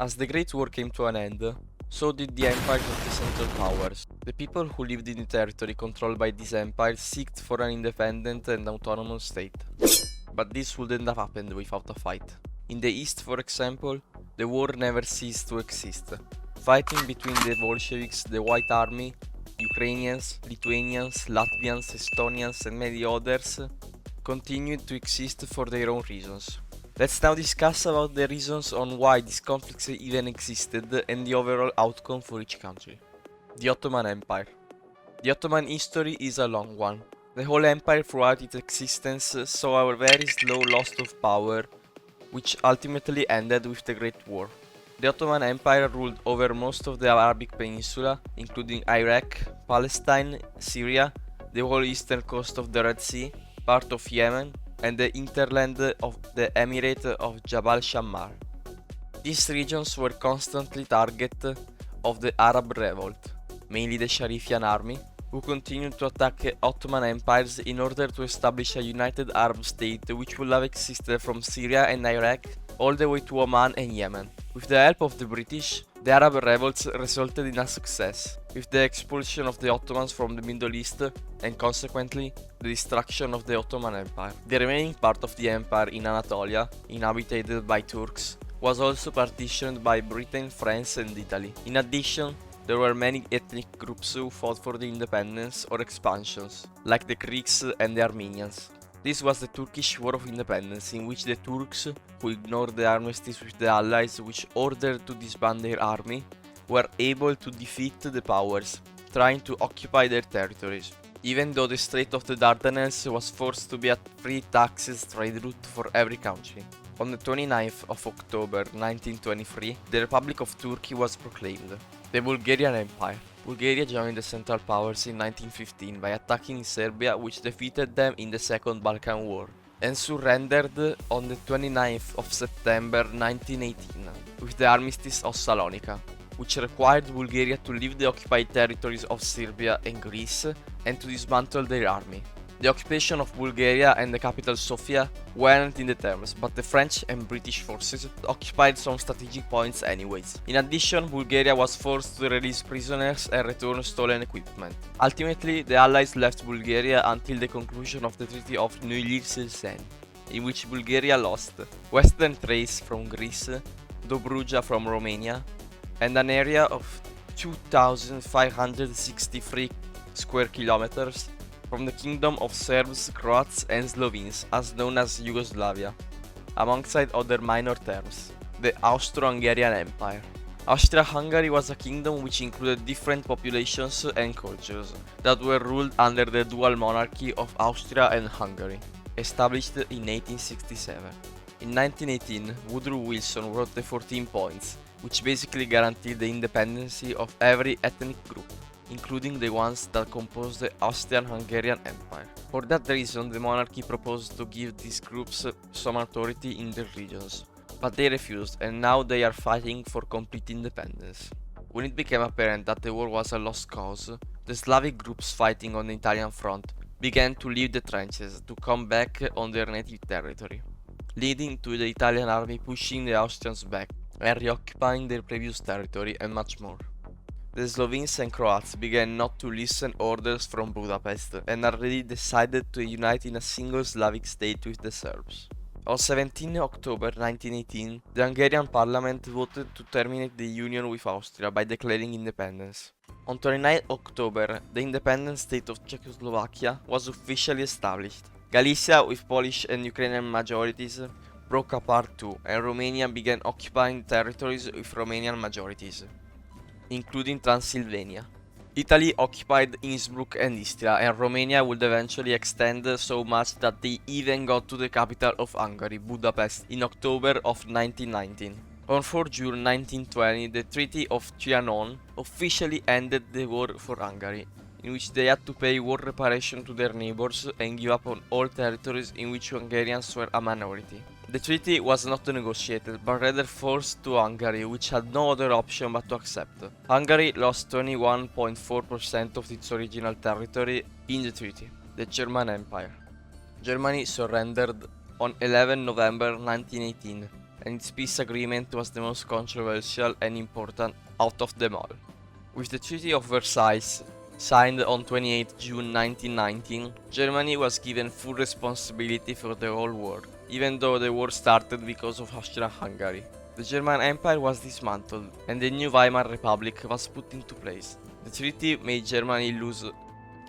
As the Great War came to an end, so did the empires of the Central Powers. The people who lived in the territory controlled by these empires sought for an independent and autonomous state. But this wouldn't have happened without a fight. In the East, for example, the war never ceased to exist. Fighting between the Bolsheviks, the White Army, Ukrainians, Lithuanians, Latvians, Estonians and many others continued to exist for their own reasons. Let's now discuss about the reasons on why these conflicts even existed and the overall outcome for each country. The Ottoman Empire. The Ottoman history is a long one. The whole empire throughout its existence saw a very slow loss of power, which ultimately ended with the Great War. The Ottoman Empire ruled over most of the Arabic Peninsula, including Iraq, Palestine, Syria, the whole eastern coast of the Red Sea, part of Yemen, and the hinterland of the Emirate of Jabal Shammar. These regions were constantly target of the Arab revolt, mainly the Sharifian army, who continued to attack Ottoman empires in order to establish a united Arab state which would have existed from Syria and Iraq all the way to Oman and Yemen. With the help of the British, the Arab revolts resulted in a success, with the expulsion of the Ottomans from the Middle East and consequently the destruction of the Ottoman Empire. The remaining part of the empire in Anatolia, inhabited by Turks, was also partitioned by Britain, France and Italy. In addition, there were many ethnic groups who fought for the independence or expansions, like the Greeks and the Armenians. This was the Turkish War of Independence, in which the Turks, who ignored the armistice with the Allies which ordered to disband their army, were able to defeat the powers, trying to occupy their territories, even though the Strait of the Dardanelles was forced to be a free taxes trade route for every country. On the 29th of October 1923, the Republic of Turkey was proclaimed. The Bulgarian Empire. Bulgaria joined the Central Powers in 1915 by attacking Serbia, which defeated them in the Second Balkan War, and surrendered on the 29th of September 1918 with the Armistice of Salonika, which required Bulgaria to leave the occupied territories of Serbia and Greece and to dismantle their army. The occupation of Bulgaria and the capital Sofia weren't in the terms, but the French and British forces occupied some strategic points anyways. In addition, Bulgaria was forced to release prisoners and return stolen equipment. Ultimately, the Allies left Bulgaria until the conclusion of the Treaty of Neuilly-sur-Seine, in which Bulgaria lost Western Thrace from Greece, Dobruja from Romania, and an area of 2,563 square kilometers from the Kingdom of Serbs, Croats and Slovenes, as known as Yugoslavia, alongside other minor terms. The Austro-Hungarian Empire. Austria Hungary was a kingdom which included different populations and cultures that were ruled under the dual monarchy of Austria and Hungary, established in 1867. In 1918, Woodrow Wilson wrote the 14 points, which basically guaranteed the independence of every ethnic group, including the ones that composed the Austrian-Hungarian Empire. For that reason, the monarchy proposed to give these groups some authority in their regions, but they refused, and now they are fighting for complete independence. When it became apparent that the war was a lost cause, the Slavic groups fighting on the Italian front began to leave the trenches to come back on their native territory, leading to the Italian army pushing the Austrians back and reoccupying their previous territory and much more. The Slovenes and Croats began not to listen orders from Budapest and already decided to unite in a single Slavic state with the Serbs. On 17 October 1918, the Hungarian parliament voted to terminate the union with Austria by declaring independence. On 29 October, the independent state of Czechoslovakia was officially established. Galicia, with Polish and Ukrainian majorities, broke apart too, and Romania began occupying territories with Romanian majorities, including Transylvania. Italy occupied Innsbruck and Istria, and Romania would eventually extend so much that they even got to the capital of Hungary, Budapest, in October of 1919. On 4 June 1920, the Treaty of Trianon officially ended the war for Hungary, in which they had to pay war reparation to their neighbors and give up on all territories in which Hungarians were a minority. The treaty was not negotiated, but rather forced to Hungary, which had no other option but to accept. Hungary lost 21.4% of its original territory in the treaty. The German Empire. Germany surrendered on 11 November 1918, and its peace agreement was the most controversial and important out of them all. With the Treaty of Versailles, signed on 28 June 1919, Germany was given full responsibility for the whole war, even though the war started because of Austria Hungary. The German Empire was dismantled, and the new Weimar Republic was put into place. The treaty made Germany lose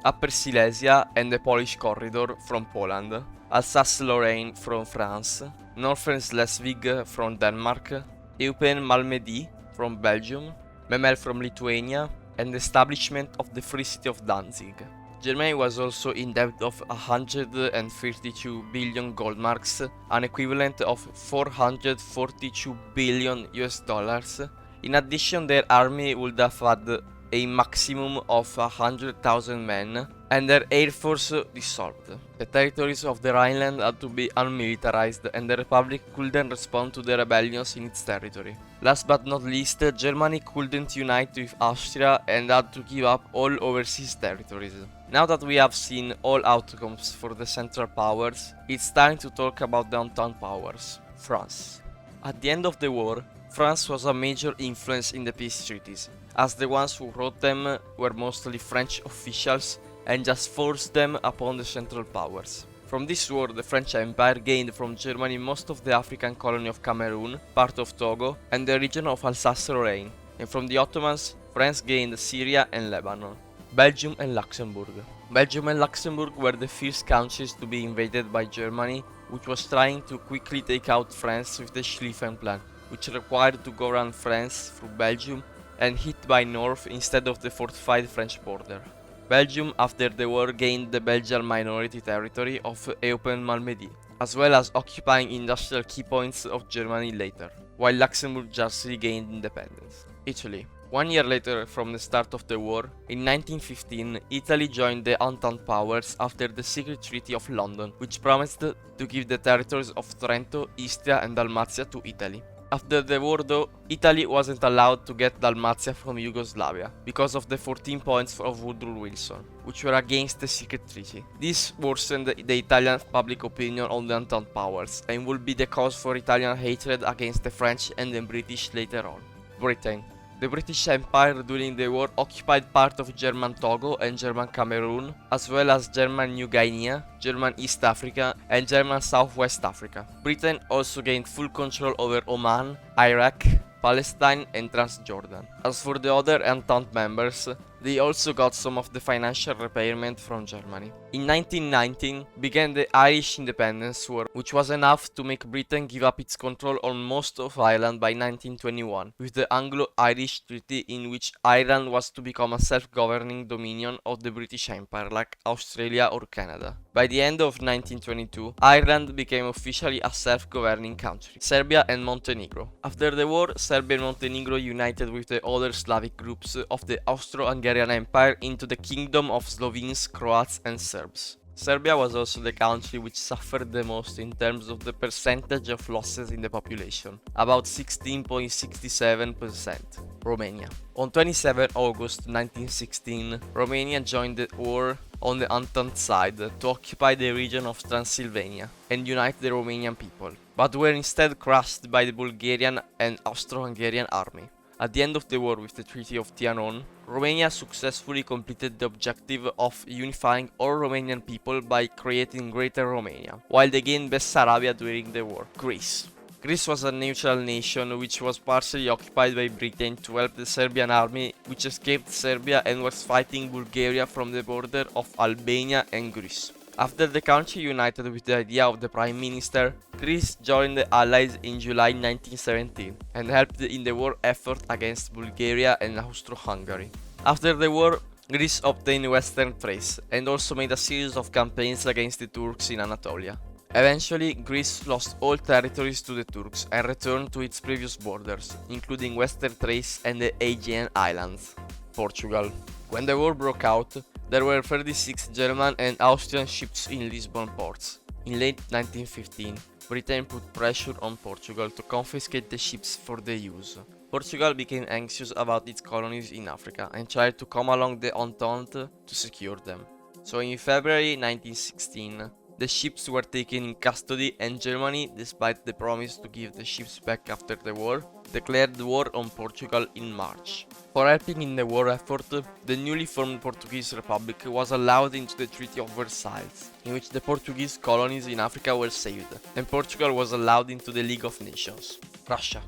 Upper Silesia and the Polish corridor from Poland, Alsace-Lorraine from France, Northern Schleswig from Denmark, Eupen-Malmedy from Belgium, Memel from Lithuania, and the establishment of the Free City of Danzig. Germany was also in debt of 132 billion gold marks, an equivalent of 442 billion US dollars. In addition, their army would have had a maximum of 100,000 men, and their air force dissolved. The territories of the Rhineland had to be unmilitarized, and the Republic couldn't respond to the rebellions in its territory. Last but not least, Germany couldn't unite with Austria and had to give up all overseas territories. Now that we have seen all outcomes for the Central Powers, it's time to talk about the Entente Powers, France. At the end of the war, France was a major influence in the peace treaties, as the ones who wrote them were mostly French officials and just forced them upon the Central Powers. From this war, the French Empire gained from Germany most of the African colony of Cameroon, part of Togo, and the region of Alsace-Lorraine, and from the Ottomans, France gained Syria and Lebanon. Belgium and Luxembourg. Belgium and Luxembourg were the first countries to be invaded by Germany, which was trying to quickly take out France with the Schlieffen Plan, which required to go around France through Belgium and hit by north instead of the fortified French border. Belgium after the war gained the Belgian minority territory of Eupen-Malmedy, as well as occupying industrial key points of Germany later, while Luxembourg just regained independence. Italy. 1 year later from the start of the war, in 1915, Italy joined the Entente Powers after the Secret Treaty of London, which promised to give the territories of Trento, Istria and Dalmatia to Italy. After the war though, Italy wasn't allowed to get Dalmatia from Yugoslavia, because of the 14 points of Woodrow Wilson, which were against the secret treaty. This worsened the Italian public opinion on the Entente Powers, and would be the cause for Italian hatred against the French and the British later on. Britain. The British Empire during the war occupied part of German Togo and German Cameroon, as well as German New Guinea, German East Africa, and German Southwest Africa. Britain also gained full control over Oman, Iraq, Palestine, and Transjordan. As for the other Entente members, they also got some of the financial repayment from Germany. In 1919 began the Irish Independence War, which was enough to make Britain give up its control on most of Ireland by 1921, with the Anglo-Irish Treaty in which Ireland was to become a self-governing dominion of the British Empire like Australia or Canada. By the end of 1922, Ireland became officially a self-governing country, Serbia and Montenegro. After the war, Serbia and Montenegro united with the other Slavic groups of the Austro Hungarian Empire into the Kingdom of Slovenes, Croats and Serbs. Serbia was also the country which suffered the most in terms of the percentage of losses in the population, about 16.67%. Romania. On 27 August 1916, Romania joined the war on the Entente side to occupy the region of Transylvania and unite the Romanian people, but were instead crushed by the Bulgarian and Austro-Hungarian army. At the end of the war with the Treaty of Trianon, Romania successfully completed the objective of unifying all Romanian people by creating Greater Romania, while they gained Bessarabia during the war. Greece. Greece was a neutral nation which was partially occupied by Britain to help the Serbian army, which escaped Serbia and was fighting Bulgaria from the border of Albania and Greece. After the country united with the idea of the Prime Minister, Greece joined the Allies in July 1917 and helped in the war effort against Bulgaria and Austro-Hungary. After the war, Greece obtained Western Thrace and also made a series of campaigns against the Turks in Anatolia. Eventually, Greece lost all territories to the Turks and returned to its previous borders, including Western Thrace and the Aegean Islands. Portugal. When the war broke out, there were 36 German and Austrian ships in Lisbon ports. In late 1915, Britain put pressure on Portugal to confiscate the ships for their use. Portugal became anxious about its colonies in Africa and tried to come along the Entente to secure them. So in February 1916, The ships were taken in custody, and Germany, despite the promise to give the ships back after the war, declared war on Portugal in March. For helping in the war effort, the newly formed Portuguese Republic was allowed into the Treaty of Versailles, in which the Portuguese colonies in Africa were saved, and Portugal was allowed into the League of Nations. Russia.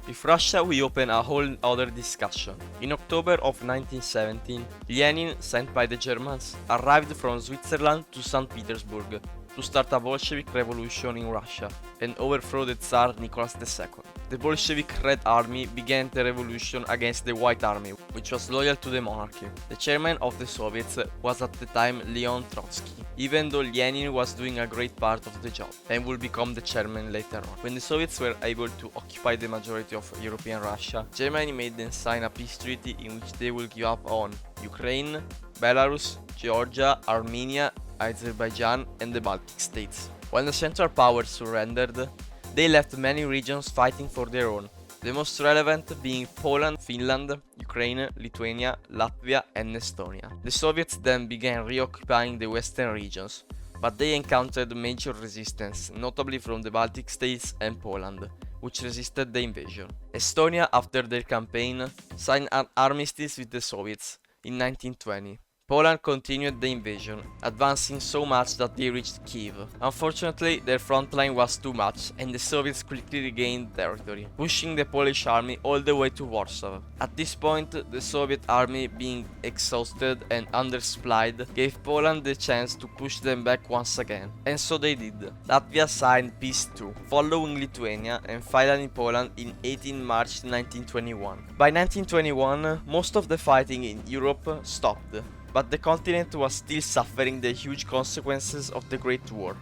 With Russia we open a whole other discussion. In October of 1917, Lenin, sent by the Germans, arrived from Switzerland to St. Petersburg to start a Bolshevik revolution in Russia and overthrow the Tsar Nicholas II. The Bolshevik Red Army began the revolution against the White Army, which was loyal to the monarchy. The chairman of the Soviets was at the time Leon Trotsky, even though Lenin was doing a great part of the job and would become the chairman later on. When the Soviets were able to occupy the majority of European Russia, Germany made them sign a peace treaty in which they will give up on Ukraine, Belarus, Georgia, Armenia, Azerbaijan and the Baltic states. When the Central Powers surrendered, they left many regions fighting for their own, the most relevant being Poland, Finland, Ukraine, Lithuania, Latvia and Estonia. The Soviets then began reoccupying the western regions, but they encountered major resistance, notably from the Baltic states and Poland, which resisted the invasion. Estonia, after their campaign, signed an armistice with the Soviets in 1920. Poland continued the invasion, advancing so much that they reached Kiev. Unfortunately, their front line was too much, and the Soviets quickly regained territory, pushing the Polish army all the way to Warsaw. At this point, the Soviet army, being exhausted and undersupplied, gave Poland the chance to push them back once again, and so they did. Latvia signed peace too, following Lithuania, and finally Poland in 18 March 1921. By 1921, most of the fighting in Europe stopped, but the continent was still suffering the huge consequences of the Great War.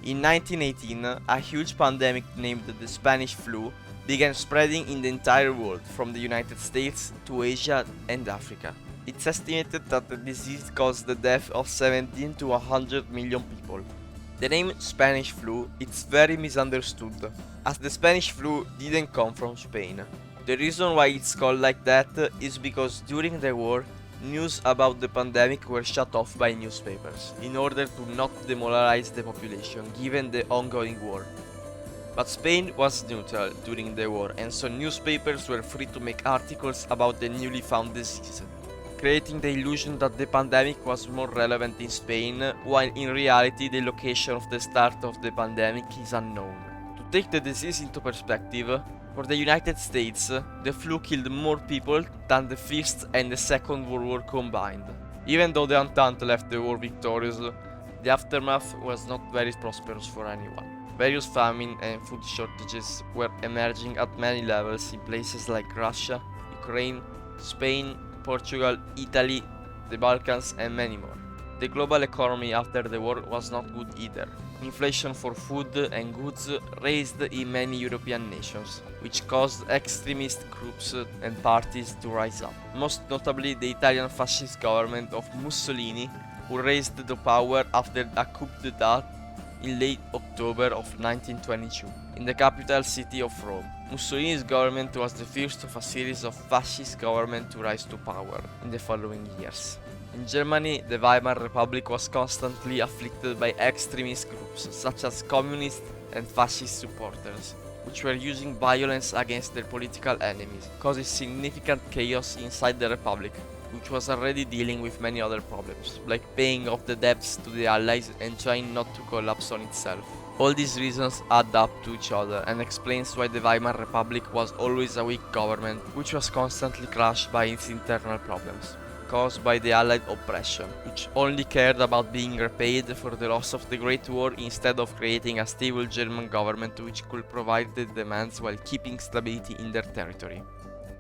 In 1918, a huge pandemic named the Spanish flu began spreading in the entire world, from the United States to Asia and Africa. It's estimated that the disease caused the death of 17 to 100 million people. The name Spanish flu is very misunderstood, as the Spanish flu didn't come from Spain. The reason why it's called like that is because during the war, news about the pandemic were shut off by newspapers, in order to not demoralize the population given the ongoing war. But Spain was neutral during the war, and so newspapers were free to make articles about the newly found disease, creating the illusion that the pandemic was more relevant in Spain, while in reality the location of the start of the pandemic is unknown. To take the disease into perspective, for the United States, the flu killed more people than the First and the Second World War combined. Even though the Entente left the war victorious, the aftermath was not very prosperous for anyone. Various famine and food shortages were emerging at many levels in places like Russia, Ukraine, Spain, Portugal, Italy, the Balkans and many more. The global economy after the war was not good either. Inflation for food and goods raised in many European nations, which caused extremist groups and parties to rise up. Most notably the Italian fascist government of Mussolini, who raised to power after a coup d'etat in late October of 1922, in the capital city of Rome. Mussolini's government was the first of a series of fascist governments to rise to power in the following years. In Germany, the Weimar Republic was constantly afflicted by extremist groups such as communist and fascist supporters, which were using violence against their political enemies, causing significant chaos inside the republic, which was already dealing with many other problems, like paying off the debts to the Allies and trying not to collapse on itself. All these reasons add up to each other and explains why the Weimar Republic was always a weak government, which was constantly crushed by its internal problems, caused by the Allied oppression, which only cared about being repaid for the loss of the Great War instead of creating a stable German government which could provide the demands while keeping stability in their territory.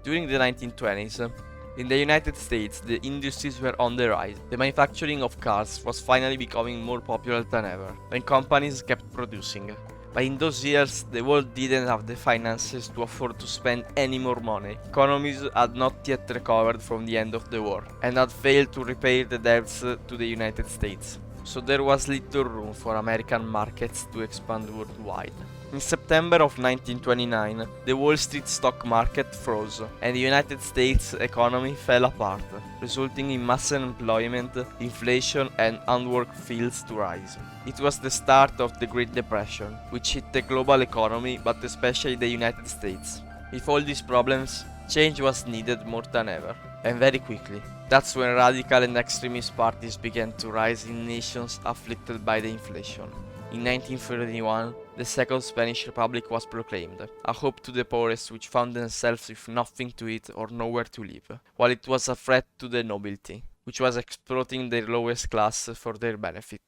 During the 1920s, in the United States, the industries were on the rise. The manufacturing of cars was finally becoming more popular than ever, and companies kept producing. But in those years, the world didn't have the finances to afford to spend any more money. Economies had not yet recovered from the end of the war, and had failed to repay the debts to the United States. So there was little room for American markets to expand worldwide. In September of 1929, the Wall Street stock market froze, and the United States economy fell apart, resulting in mass unemployment, inflation, and unworked fields to rise. It was the start of the Great Depression, which hit the global economy, but especially the United States. With all these problems, change was needed more than ever, and very quickly. That's when radical and extremist parties began to rise in nations afflicted by the inflation. In 1931, the Second Spanish Republic was proclaimed, a hope to the poorest which found themselves with nothing to eat or nowhere to live, while it was a threat to the nobility, which was exploiting their lowest class for their benefit.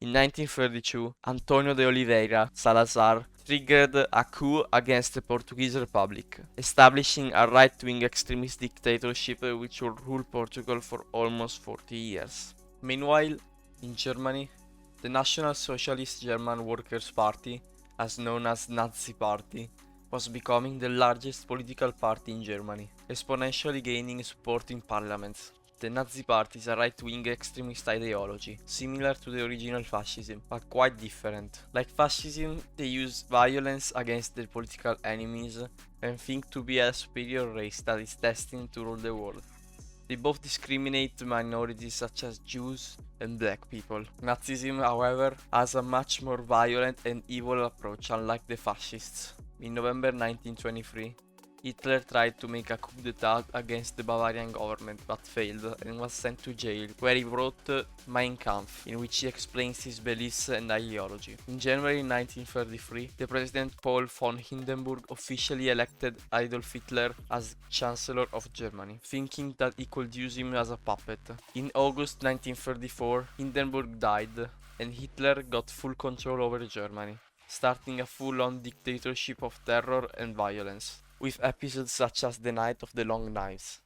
In 1932, Antonio de Oliveira Salazar triggered a coup against the Portuguese Republic, establishing a right-wing extremist dictatorship which would rule Portugal for almost 40 years. Meanwhile, in Germany, the National Socialist German Workers' Party, as known as Nazi Party, was becoming the largest political party in Germany, exponentially gaining support in parliaments. The Nazi Party is a right-wing extremist ideology, similar to the original fascism, but quite different. Like fascism, they use violence against their political enemies and think to be a superior race that is destined to rule the world. They both discriminate minorities such as Jews and black people. Nazism, however, has a much more violent and evil approach, unlike the fascists. In November 1923, Hitler tried to make a coup d'etat against the Bavarian government but failed and was sent to jail, where he wrote Mein Kampf, in which he explains his beliefs and ideology. In January 1933, the President Paul von Hindenburg officially elected Adolf Hitler as Chancellor of Germany, thinking that he could use him as a puppet. In August 1934, Hindenburg died and Hitler got full control over Germany, starting a full-on dictatorship of terror and violence, with episodes such as the Night of the Long Knives.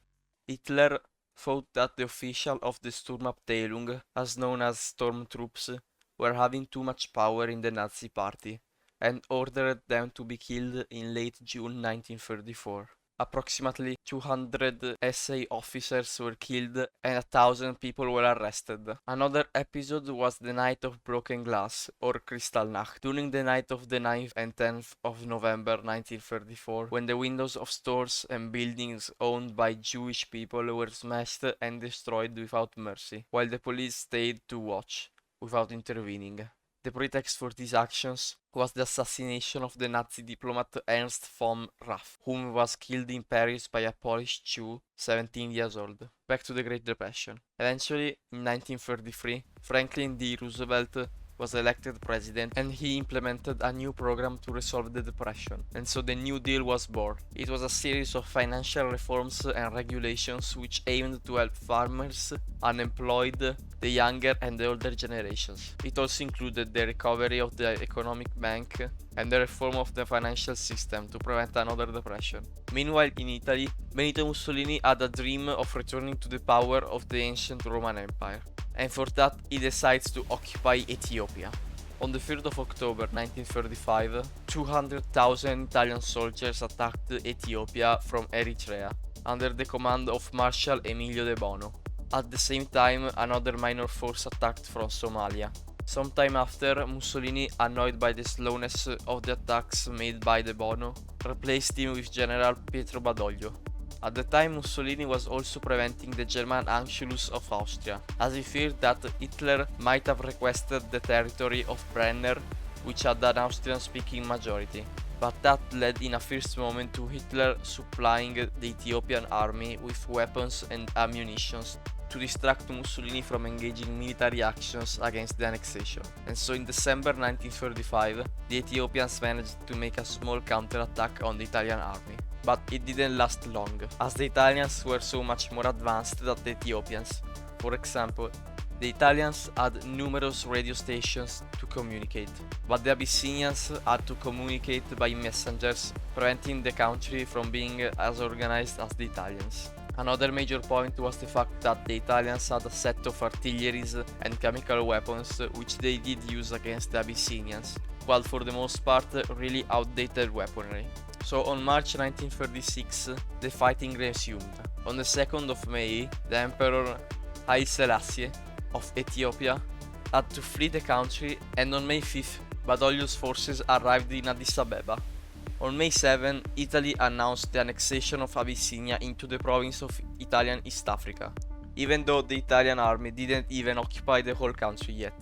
Hitler thought that the officials of the Sturmabteilung, as known as stormtroops, were having too much power in the Nazi Party, and ordered them to be killed in late June 1934. Approximately 200 SA officers were killed and 1,000 people were arrested. Another episode was the Night of Broken Glass, or Kristallnacht, during the night of the 9th and 10th of November 1934, when the windows of stores and buildings owned by Jewish people were smashed and destroyed without mercy, while the police stayed to watch, without intervening. The pretext for these actions was the assassination of the Nazi diplomat Ernst von Raff, whom was killed in Paris by a Polish Jew, 17 years old. Back to the Great Depression. Eventually, in 1933, Franklin D. Roosevelt was elected president and he implemented a new program to resolve the depression, and so the New Deal was born. It was a series of financial reforms and regulations which aimed to help farmers, unemployed, the younger and the older generations. It also included the recovery of the economic bank and the reform of the financial system to prevent another depression. Meanwhile, in Italy, Benito Mussolini had a dream of returning to the power of the ancient Roman Empire, and for that he decides to occupy Ethiopia. On the 3rd of October 1935, 200,000 Italian soldiers attacked Ethiopia from Eritrea, under the command of Marshal Emilio de Bono. At the same time, another minor force attacked from Somalia. Sometime after, Mussolini, annoyed by the slowness of the attacks made by de Bono, replaced him with General Pietro Badoglio. At the time, Mussolini was also preventing the German Anschluss of Austria, as he feared that Hitler might have requested the territory of Brenner, which had an Austrian-speaking majority. But that led in a first moment to Hitler supplying the Ethiopian army with weapons and ammunition to distract Mussolini from engaging military actions against the annexation. And so in December 1935, the Ethiopians managed to make a small counterattack on the Italian army. But it didn't last long, as the Italians were so much more advanced than the Ethiopians. For example, the Italians had numerous radio stations to communicate, but the Abyssinians had to communicate by messengers, preventing the country from being as organized as the Italians. Another major point was the fact that the Italians had a set of artilleries and chemical weapons which they did use against the Abyssinians, while for the most part really outdated weaponry. So on March 1936, the fighting resumed. On the 2nd of May, the Emperor Haile Selassie of Ethiopia had to flee the country, and on May 5th, Badoglio's forces arrived in Addis Ababa. On May 7, Italy announced the annexation of Abyssinia into the province of Italian East Africa, even though the Italian army didn't even occupy the whole country yet.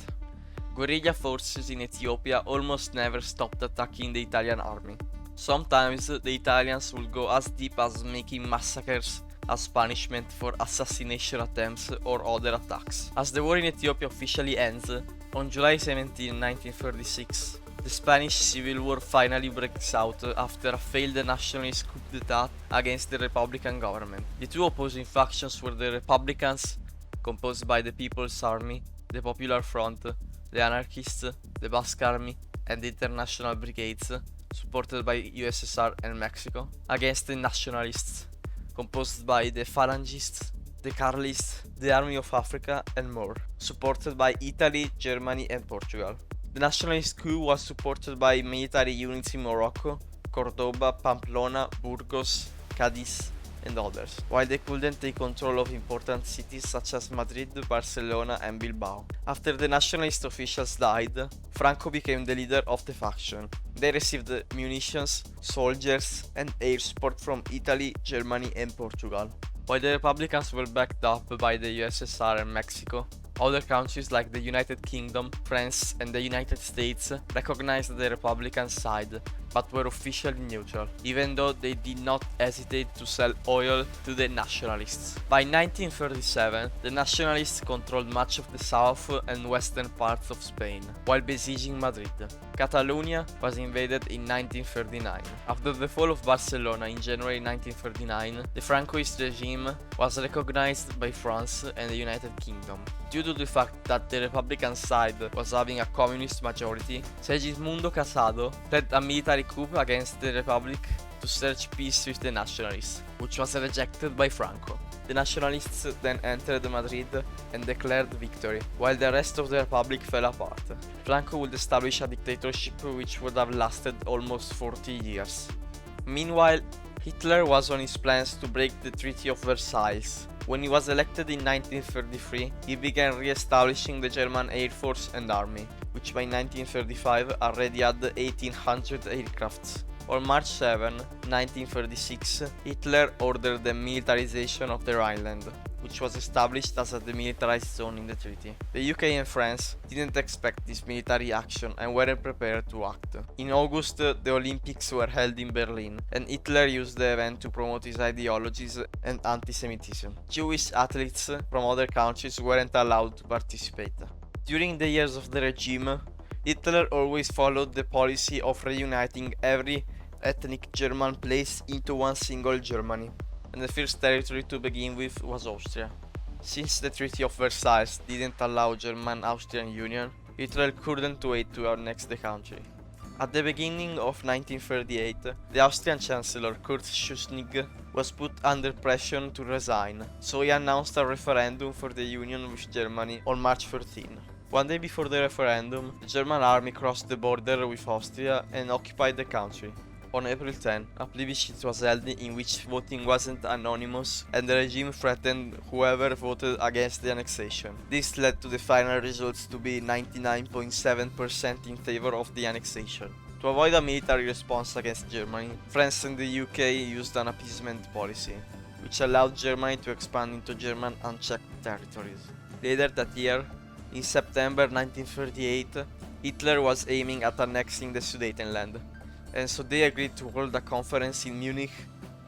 Guerrilla forces in Ethiopia almost never stopped attacking the Italian army. Sometimes the Italians would go as deep as making massacres as punishment for assassination attempts or other attacks. As the war in Ethiopia officially ends, on July 17, 1936, the Spanish Civil War finally breaks out after a failed nationalist coup d'etat against the Republican government. The two opposing factions were the Republicans, composed by the People's Army, the Popular Front, the Anarchists, the Basque Army, and the International Brigades, supported by USSR and Mexico, against the Nationalists, composed by the Phalangists, the Carlists, the Army of Africa, and more, supported by Italy, Germany, and Portugal. The nationalist coup was supported by military units in Morocco, Cordoba, Pamplona, Burgos, Cadiz, and others, while they couldn't take control of important cities such as Madrid, Barcelona, and Bilbao. After the nationalist officials died, Franco became the leader of the faction. They received munitions, soldiers, and air support from Italy, Germany, and Portugal. While the Republicans were backed up by the USSR and Mexico, other countries like the United Kingdom, France, and the United States recognized the Republican side, but were officially neutral, even though they did not hesitate to sell oil to the nationalists. By 1937, the nationalists controlled much of the south and western parts of Spain, while besieging Madrid. Catalonia was invaded in 1939. After the fall of Barcelona in January 1939, the Francoist regime was recognized by France and the United Kingdom. Due to the fact that the Republican side was having a communist majority, Segismundo Casado led a military coup against the Republic to search peace with the nationalists, which was rejected by Franco. The nationalists then entered Madrid and declared victory, while the rest of the Republic fell apart. Franco would establish a dictatorship which would have lasted almost 40 years. Meanwhile, Hitler was on his plans to break the Treaty of Versailles. When he was elected in 1933, he began re-establishing the German Air Force and Army, which by 1935 already had 1800 aircrafts. On March 7, 1936, Hitler ordered the militarization of the Rhineland, which was established as a demilitarized zone in the treaty. The UK and France didn't expect this military action and weren't prepared to act. In August, the Olympics were held in Berlin, and Hitler used the event to promote his ideologies and anti-Semitism. Jewish athletes from other countries weren't allowed to participate. During the years of the regime, Hitler always followed the policy of reuniting every ethnic German place into one single Germany, and the first territory to begin with was Austria. Since the Treaty of Versailles didn't allow German-Austrian union, Hitler couldn't wait to annex the country. At the beginning of 1938, the Austrian Chancellor Kurt Schuschnigg was put under pressure to resign, so he announced a referendum for the union with Germany on March 13. One day before the referendum, the German army crossed the border with Austria and occupied the country. On April 10, a plebiscite was held in which voting wasn't anonymous, and the regime threatened whoever voted against the annexation. This led to the final results to be 99.7% in favor of the annexation. To avoid a military response against Germany, France and the UK used an appeasement policy, which allowed Germany to expand into German unchecked territories. Later that year, in September 1938, Hitler was aiming at annexing the Sudetenland, and so they agreed to hold a conference in Munich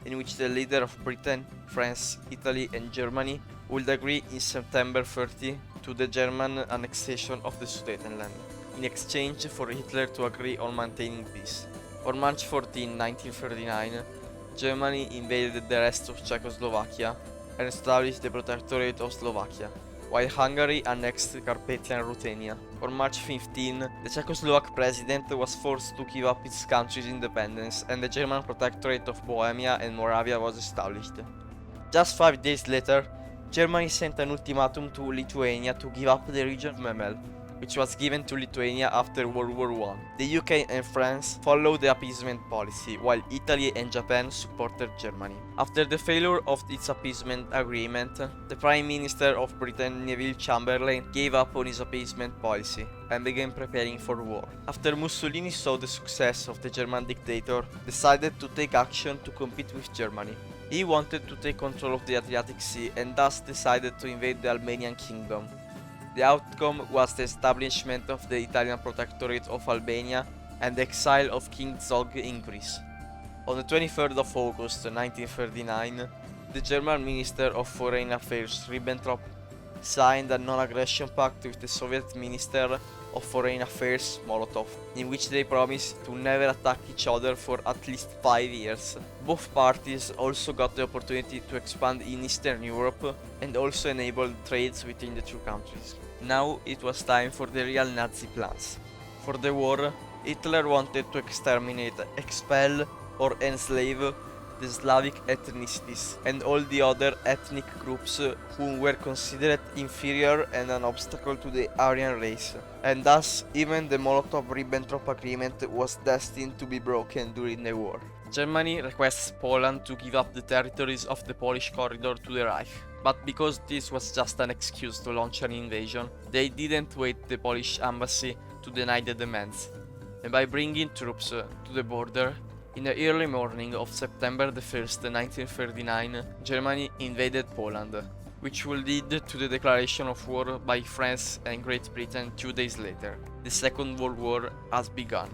in which the leader of Britain, France, Italy and Germany would agree in September 30 to the German annexation of the Sudetenland, in exchange for Hitler to agree on maintaining peace. On March 14, 1939, Germany invaded the rest of Czechoslovakia and established the Protectorate of Slovakia, while Hungary annexed Carpathia and Ruthenia. On March 15, the Czechoslovak president was forced to give up its country's independence and the German Protectorate of Bohemia and Moravia was established. Just 5 days later, Germany sent an ultimatum to Lithuania to give up the region of Memel, which was given to Lithuania after World War I. The UK and France followed the appeasement policy, while Italy and Japan supported Germany. After the failure of its appeasement agreement, the Prime Minister of Britain, Neville Chamberlain, gave up on his appeasement policy, and began preparing for war. After Mussolini saw the success of the German dictator, decided to take action to compete with Germany. He wanted to take control of the Adriatic Sea and thus decided to invade the Albanian kingdom. The outcome was the establishment of the Italian Protectorate of Albania and the exile of King Zog in Greece. On the 23rd of August 1939, the German Minister of Foreign Affairs Ribbentrop signed a non-aggression pact with the Soviet Minister of Foreign Affairs Molotov, in which they promised to never attack each other for at least 5 years. Both parties also got the opportunity to expand in Eastern Europe and also enabled trades within the two countries. Now it was time for the real Nazi plans. For the war, Hitler wanted to exterminate, expel or enslave the Slavic ethnicities and all the other ethnic groups who were considered inferior and an obstacle to the Aryan race, and thus even the Molotov-Ribbentrop agreement was destined to be broken during the war. Germany requests Poland to give up the territories of the Polish corridor to the Reich, but because this was just an excuse to launch an invasion, they didn't wait the Polish embassy to deny the demands, and by bringing troops to the border, in the early morning of September 1st, 1939, Germany invaded Poland, which would lead to the declaration of war by France and Great Britain 2 days later. The Second World War has begun.